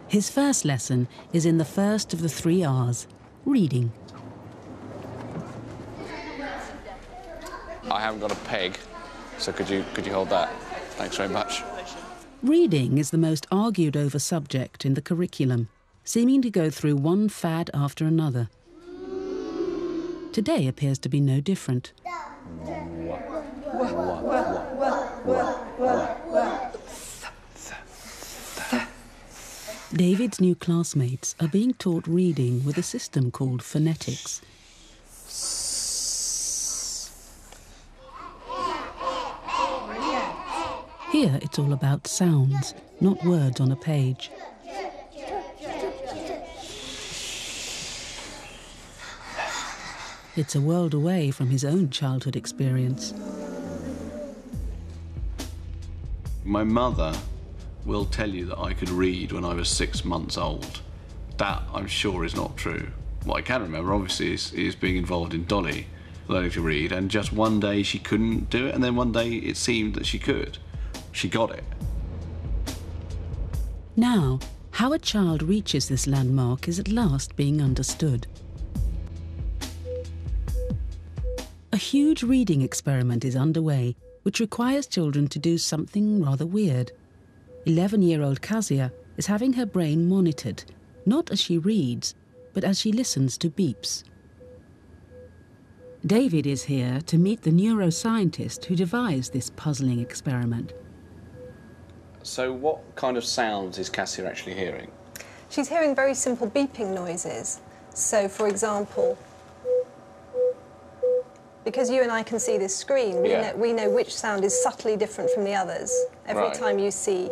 His first lesson is in the first of the 3 R's, reading. I haven't got a peg, so could you hold that? Thanks very much. Reading is the most argued over subject in the curriculum, seeming to go through one fad after another. Today appears to be no different. David's new classmates are being taught reading with a system called phonetics. Here it's all about sounds, not words on a page. It's a world away from his own childhood experience. My mother will tell you that I could read when I was 6 months old. That, I'm sure, is not true. What I can remember, obviously, is being involved in Dolly, learning to read, and just one day she couldn't do it, and then one day it seemed that she could. She got it. Now, how a child reaches this landmark is at last being understood. A huge reading experiment is underway, which requires children to do something rather weird. 11-year-old Kazia is having her brain monitored, not as she reads, but as she listens to beeps. David is here to meet the neuroscientist who devised this puzzling experiment. So what kind of sounds is Cassie actually hearing? She's hearing very simple beeping noises. So, for example, because you and I can see this screen, we know which sound is subtly different from the others. Every time you see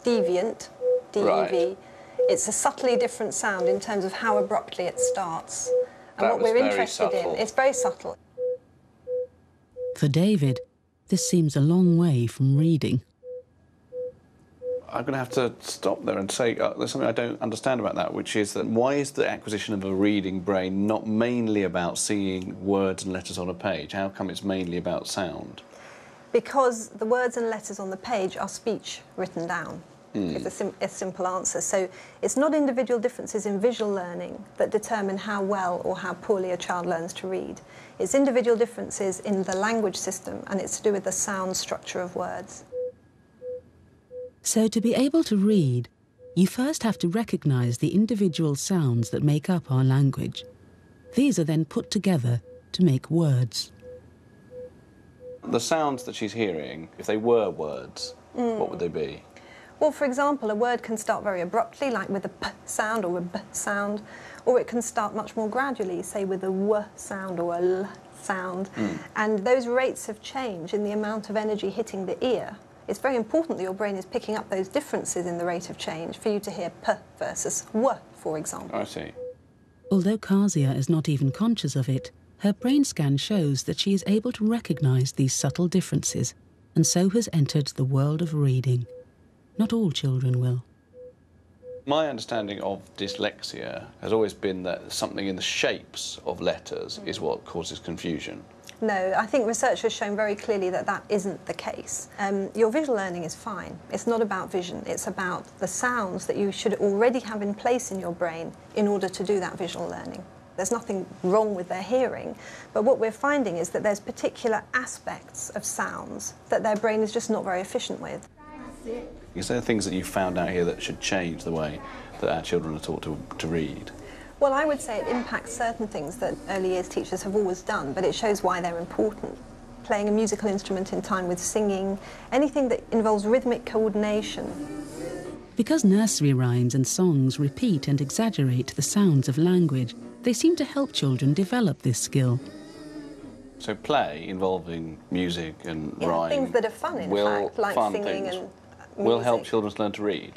deviant, D-E-V, it's a subtly different sound in terms of how abruptly it starts. And what we're interested in, it's very subtle. For David, this seems a long way from reading. I'm going to have to stop there and say there's something I don't understand about that, which is that why is the acquisition of a reading brain not mainly about seeing words and letters on a page? How come it's mainly about sound? Because the words and letters on the page are speech written down. It's a simple answer. So it's not individual differences in visual learning that determine how well or how poorly a child learns to read. It's individual differences in the language system, and it's to do with the sound structure of words. So to be able to read, you first have to recognise the individual sounds that make up our language. These are then put together to make words. The sounds that she's hearing, if they were words, what would they be? Well, for example, a word can start very abruptly, like with a p sound or a b sound, or it can start much more gradually, say with a w sound or a l sound. And those rates of change in the amount of energy hitting the ear, it's very important that your brain is picking up those differences in the rate of change for you to hear p versus w, for example. I see. Although Kazia is not even conscious of it, her brain scan shows that she is able to recognise these subtle differences, and so has entered the world of reading. Not all children will. My understanding of dyslexia has always been that something in the shapes of letters is what causes confusion. No, I think research has shown very clearly that that isn't the case. Your visual learning is fine. It's not about vision. It's about the sounds that you should already have in place in your brain in order to do that visual learning. There's nothing wrong with their hearing, but what we're finding is that there's particular aspects of sounds that their brain is just not very efficient with. Is there things that you found out here that should change the way that our children are taught to read? Well, I would say it impacts certain things that early years teachers have always done, but it shows why they're important. Playing a musical instrument in time with singing, anything that involves rhythmic coordination. Because nursery rhymes and songs repeat and exaggerate the sounds of language, they seem to help children develop this skill. So play involving music and rhyme, things that are fun, in fact, like singing and music, will help children learn to read.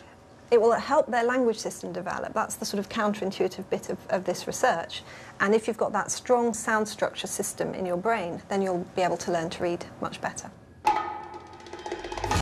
It will help their language system develop. That's the sort of counterintuitive bit of this research. And if you've got that strong sound structure system in your brain, then you'll be able to learn to read much better.